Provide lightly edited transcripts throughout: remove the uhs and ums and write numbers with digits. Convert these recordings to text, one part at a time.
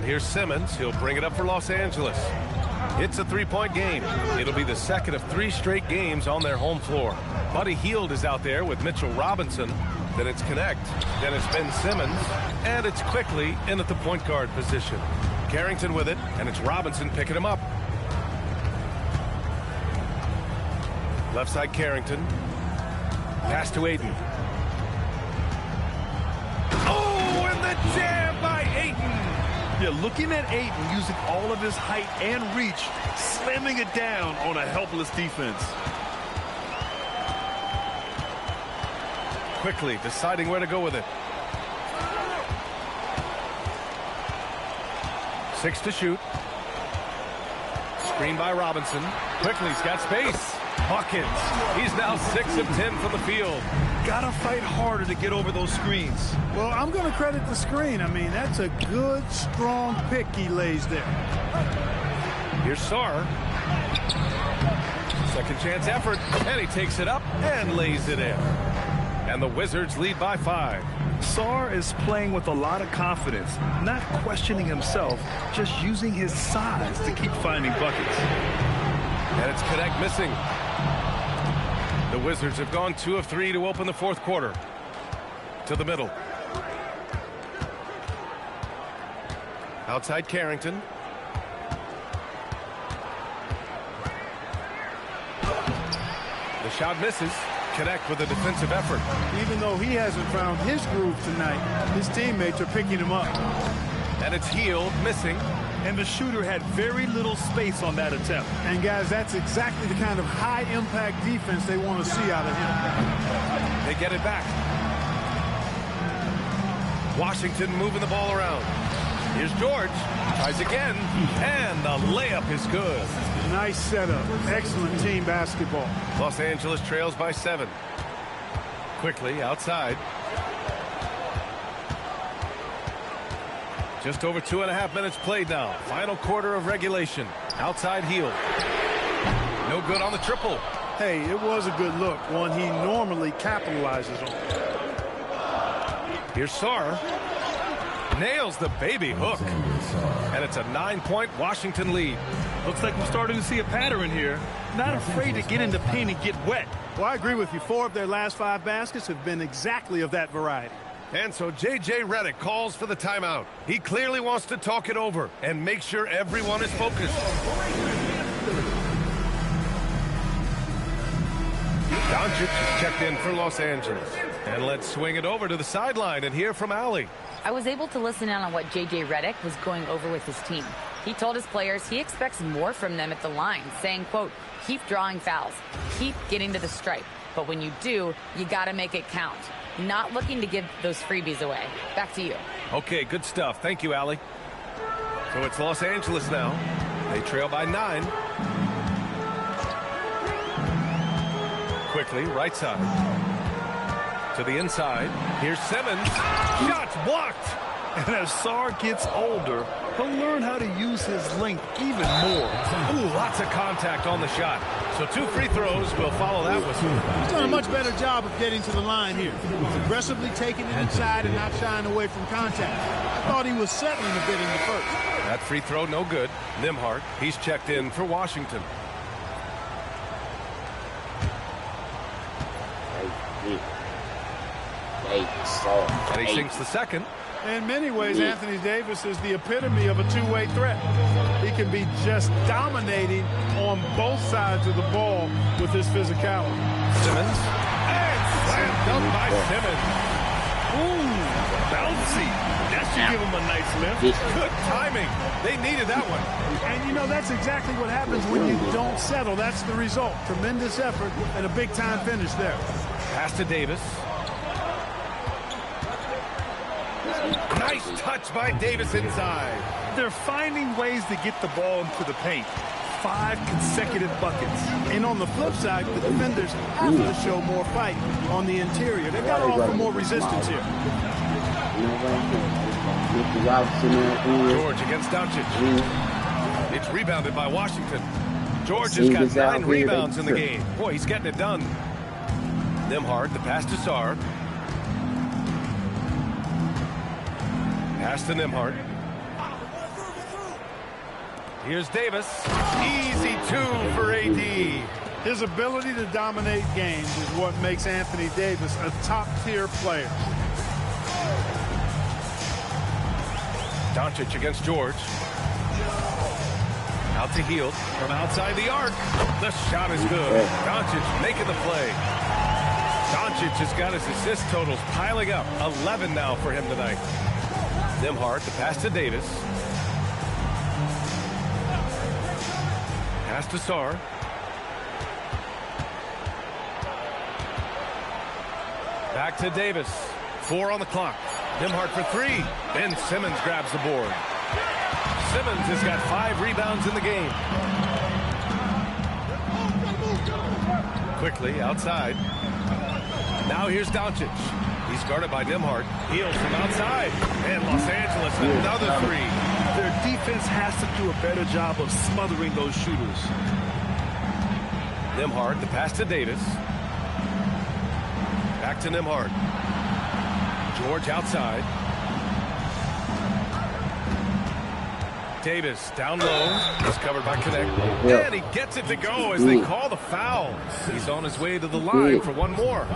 Here's Simmons. He'll bring it up for Los Angeles. It's a three-point game. It'll be the second of 3 straight games on their home floor. Buddy Hield is out there with Mitchell Robinson. Then it's Connect. Then it's Ben Simmons. And it's quickly in at the point guard position. Carrington with it, and it's Robinson picking him up. Left side Carrington. Pass to Ayton. Oh, and the jam by Ayton. Yeah, looking at Ayton using all of his height and reach, slamming it down on a helpless defense. Quickly deciding where to go with it. 6 to shoot. Screen by Robinson. Quickly, he's got space. Buckets. He's now 6 of 10 from the field. Gotta fight harder to get over those screens. Well, I'm going to credit the screen. I mean, that's a good, strong pick he lays there. Here's Sarr. Second chance effort, and he takes it up and lays it in. And the Wizards lead by 5. Sarr is playing with a lot of confidence, not questioning himself, just using his size to keep finding buckets. And it's Connect missing. The Wizards have gone 2 of 3 to open the fourth quarter. To the middle. Outside Carrington. The shot misses. Connect with a defensive effort. Even though he hasn't found his groove tonight, his teammates are picking him up. And it's Hield missing. And the shooter had very little space on that attempt. And guys, that's exactly the kind of high-impact defense they want to see out of him. They get it back. Washington moving the ball around. Here's George. Tries again. And the layup is good. Nice setup. Excellent team basketball. Los Angeles trails by 7. Quickly outside. Just over 2.5 minutes played now. Final quarter of regulation. Outside Hield. No good on the triple. Hey, it was a good look. One he normally capitalizes on. Here's Sarr. Nails the baby hook. And it's a 9-point Washington lead. Looks like we're starting to see a pattern here. Not afraid to get in the paint and get wet. Well, I agree with you. 4 of their last 5 baskets have been exactly of that variety. And so J.J. Redick calls for the timeout. He clearly wants to talk it over and make sure everyone is focused. Doncic is checked in for Los Angeles. And let's swing it over to the sideline and hear from Allie. I was able to listen in on what J.J. Redick was going over with his team. He told his players he expects more from them at the line, saying, quote, keep drawing fouls, keep getting to the stripe. But when you do, you got to make it count. Not looking to give those freebies away. Back to you. Okay, good stuff. Thank you, Allie. So it's Los Angeles now. They trail by 9. Quickly, right side. To the inside. Here's Simmons. Shots blocked. And as Sarr gets older, he'll learn how to use his length even more. Ooh, lots of contact on the shot. So 2 free throws will follow that whistle. He's done a much better job of getting to the line here. He's aggressively taking it inside and not shying away from contact. I thought he was settling a bit in the first. That free throw no good. Nembhard, he's checked in for Washington. And he sinks the second. In many ways, Anthony Davis is the epitome of a two-way threat. He can be just dominating on both sides of the ball with his physicality. Simmons. And slam dunk by Simmons. Ooh, bouncy. That should give him a nice lift. Good timing. They needed that one. And, you know, that's exactly what happens when you don't settle. That's the result. Tremendous effort and a big-time finish there. Pass to Davis. Nice touch by Davis inside. They're finding ways to get the ball into the paint. 5 consecutive buckets. And on the flip side, the defenders have to show more fight on the interior. They've got to offer more resistance here. George against Doncic. It's rebounded by Washington. George has got 9 rebounds in the game. Boy, he's getting it done. Nembhard, the pass to Sarr. Pass to Nembhard. Here's Davis. Easy 2 for AD. His ability to dominate games is what makes Anthony Davis a top-tier player. Doncic against George. Out to Hield from outside the arc. The shot is good. Doncic making the play. Doncic has got his assist totals piling up. 11 now for him tonight. Nembhard, the pass to Davis. Pass to Sarr. Back to Davis. 4 on the clock. Nembhard for 3. Ben Simmons grabs the board. Simmons has got 5 rebounds in the game. Quickly outside. Now here's Doncic. He's guarded by Nembhard. Hield from outside. And Los Angeles another 3. Their defense has to do a better job of smothering those shooters. Nembhard, the pass to Davis. Back to Nembhard. George outside. Davis down low. He's covered by Connect. And he gets it to go as they call the foul. He's on his way to the line for one more.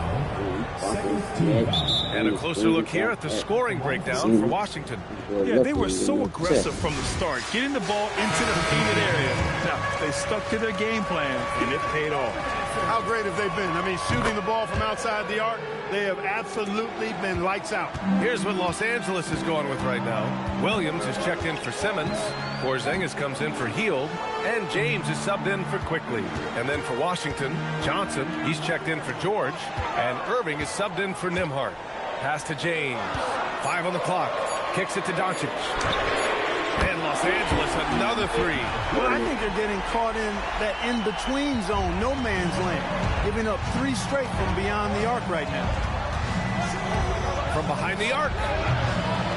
And a closer look here at the scoring breakdown for Washington. Yeah, they were so aggressive from the start, getting the ball into the painted area. Now, they stuck to their game plan, and it paid off. How great have they been? I mean, shooting the ball from outside the arc, they have absolutely been lights out. Here's what Los Angeles is going with right now. Williams is checked in for Simmons. Porzingis comes in for Hield. And James is subbed in for Quickly. And then for Washington, Johnson, he's checked in for George. And Irving is subbed in for Nembhard. Pass to James. 5 on the clock. Kicks it to Doncic. And Los Angeles, another 3. Well, I think they're getting caught in that in-between zone, no man's land, giving up 3 straight from beyond the arc right now. From behind the arc,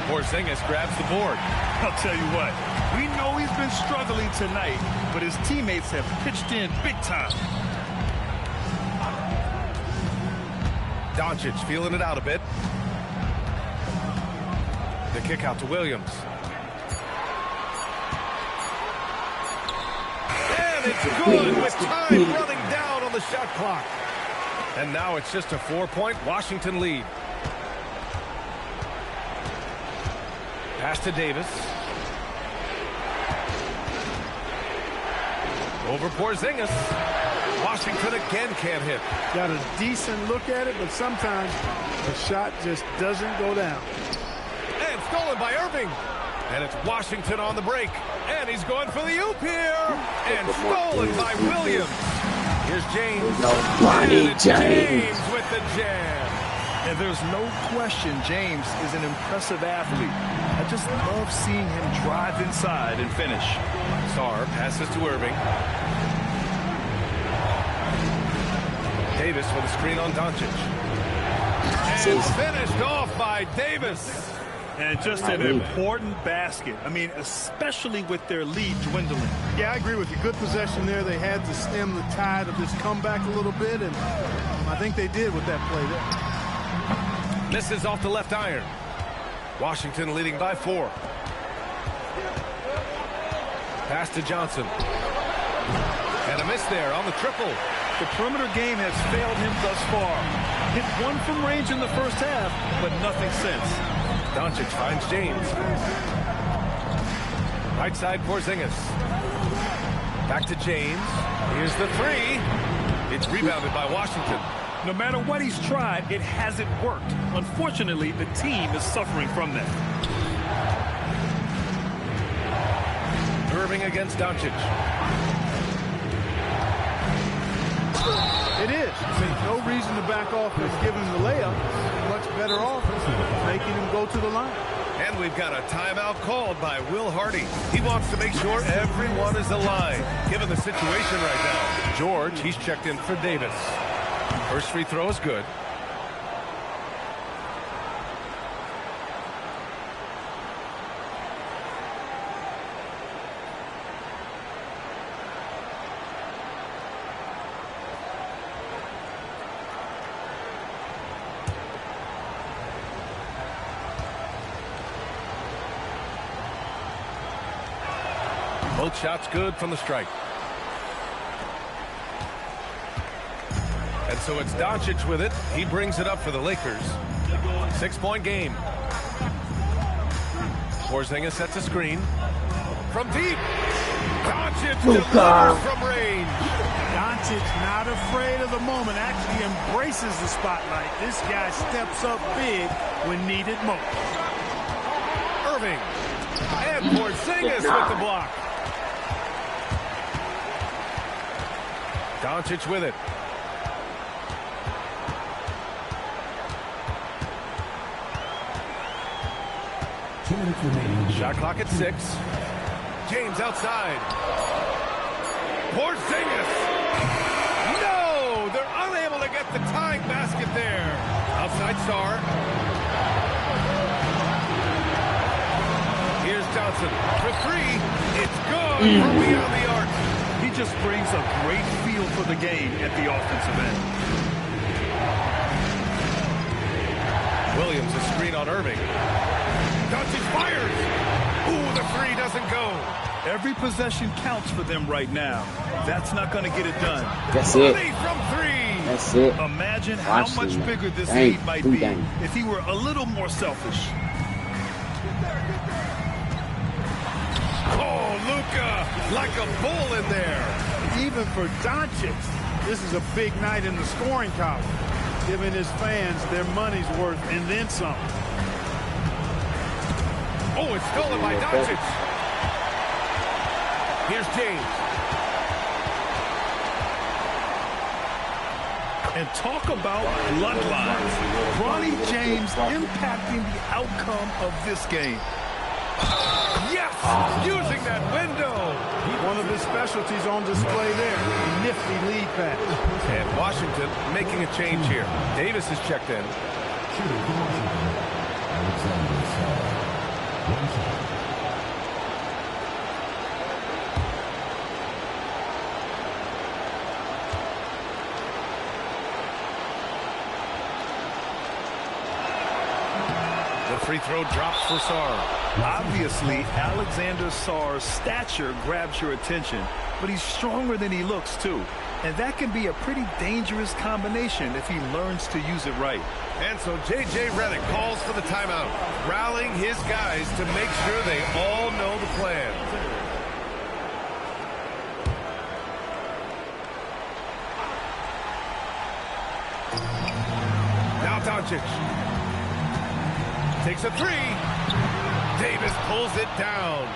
Porzingis grabs the board. I'll tell you what, we know he's been struggling tonight, but his teammates have pitched in big time. Doncic feeling it out a bit. The kick out to Williams. It's good with time running down on the shot clock. And now it's just a 4-point Washington lead. Pass to Davis. Over Porzingis. Washington again can't hit. Got a decent look at it, but sometimes the shot just doesn't go down. And stolen by Irving. And it's Washington on the break. And he's going for the oop here. And stolen by Williams. Here's James. And it's James with the jam. And there's no question James is an impressive athlete. I just love seeing him drive inside and finish. Sarr passes to Irving. Davis with a screen on Doncic. And finished off by Davis. And just an important basket. I mean, especially with their lead dwindling. Yeah, I agree with you. Good possession there. They had to stem the tide of this comeback a little bit, and I think they did with that play there. Misses off the left iron. Washington leading by 4. Pass to Johnson. And a miss there on the triple. The perimeter game has failed him thus far. Hit 1 from range in the first half, but nothing since. Doncic finds James. Right side Porzingis. Back to James. Here's the 3. It's rebounded by Washington. No matter what he's tried, it hasn't worked. Unfortunately, the team is suffering from that. Irving against Doncic. It is. I mean, no reason to back off and give him the layup. Much better offense, making him go to the line. And we've got a timeout called by Will Hardy. He wants to make sure everyone is aligned, given the situation right now. George, he's checked in for Davis. First free throw is good. Both shots good from the stripe. And so it's Doncic with it. He brings it up for the Lakers. 6-point game. Porzingis sets a screen. From deep. Doncic delivers from range. Doncic not afraid of the moment. Actually embraces the spotlight. This guy steps up big when needed most. Irving. And Porzingis with the block. Doncic with it. Shot clock at 6. James outside. Porzingis. No! They're unable to get the tying basket there. Outside Star. Here's Johnson for 3. It's good from beyond the arc. He just brings a great feel for the game at the offensive end. Williams a screen on Irving. Doncic fires. Ooh, the 3 doesn't go. Every possession counts for them right now. That's not going to get it done. That's it. From 3. That's it. Imagine how much bigger this lead might be if he were a little more selfish. Oh, Luka, like a bull in there. Even for Doncic, this is a big night in the scoring column, giving his fans their money's worth and then some. Oh, it's stolen by Doncic. Here's James. And talk about bloodlines. Bronny James impacting the outcome of this game. Yes! Using that window. One of his specialties on display there. Nifty lead pass. And Washington making a change here. Davis is checked in. The free throw drops for Sarr. Obviously, Alexander Sarr's stature grabs your attention, but he's stronger than he looks, too. And that can be a pretty dangerous combination if he learns to use it right. And so J.J. Redick calls for the timeout, rallying his guys to make sure they all know the plan. Now Doncic. Takes a 3. Davis pulls it down.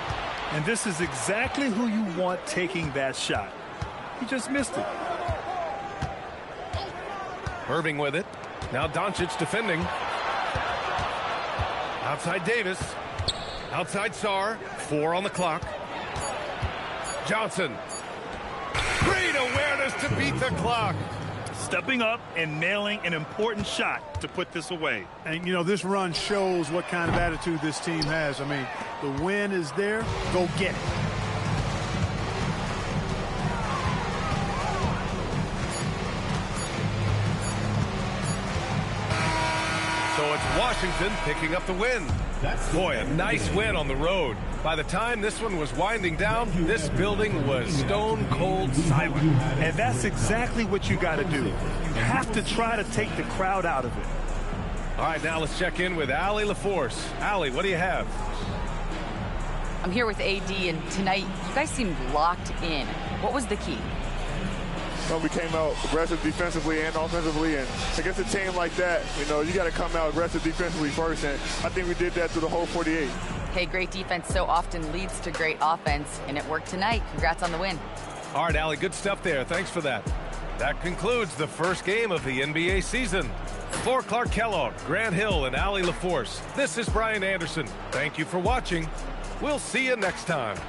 And this is exactly who you want taking that shot. He just missed it. Irving with it. Now Doncic defending. Outside Davis. Outside Sarr. 4 on the clock. Johnson. Great awareness to beat the clock. Stepping up and nailing an important shot to put this away. And, you know, this run shows what kind of attitude this team has. I mean, the win is there. Go get it. So it's Washington picking up the win. Boy, a nice win on the road. By the time this one was winding down, this building was stone cold silent. And that's exactly what you got to do. You have to try to take the crowd out of it. All right, now let's check in with Allie LaForce. Allie, what do you have? I'm here with AD, and tonight you guys seemed locked in. What was the key? Well, we came out aggressive defensively and offensively, and against a team like that, you know, you got to come out aggressive defensively first, and I think we did that through the whole 48. Hey, great defense so often leads to great offense, and it worked tonight. Congrats on the win. All right, Allie, good stuff there. Thanks for that. That concludes the first game of the NBA season. For Clark Kellogg, Grant Hill, and Allie LaForce, this is Brian Anderson. Thank you for watching. We'll see you next time.